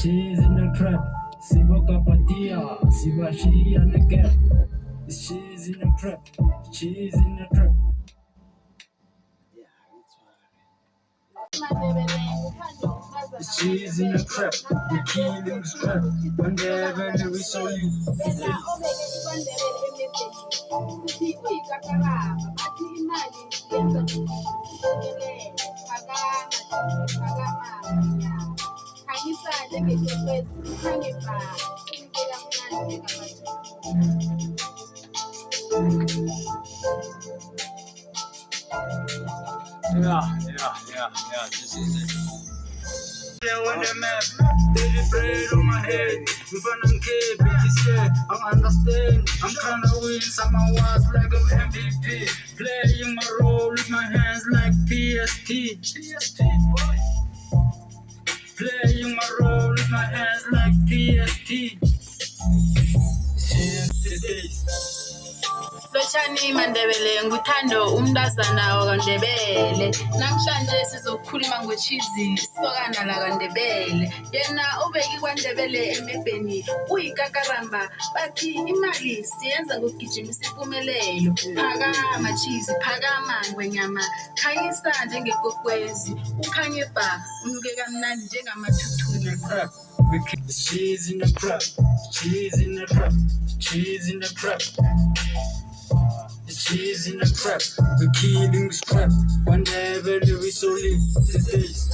cheese in the trap. Siboka patia, Sibashi and the gap. It's cheese in the trap, cheese in the trap. It's cheese in the trap, the killing scrap. Whenever we saw you. Yeah, this is it. On the map, daily bread on my head. If I don't care, bitches, yeah, I understand. I'm trying to win some awards like I'm MVP. Playing my role with my hands like PST, boy. Playing my role with my hands like PST. Lochani Mandebele nguthando umntazana wakwaNdebele namhlanje sizokhuluma ngochizi sokana la kwaNdebele yena ubeki kwaNdebele emebheni uyikakaramba bathi imali siyenza ngokugijimisa impumelelo phakama chizi phakama ngwenyama khanyisa njengekokwezi ukhanye ba unuke kamnandi njengamathuthuni. Cheese in the trap, cheese in the trap, cheese in the trap. Cheese in the trap, the killing scrap. Whenever we so live the days.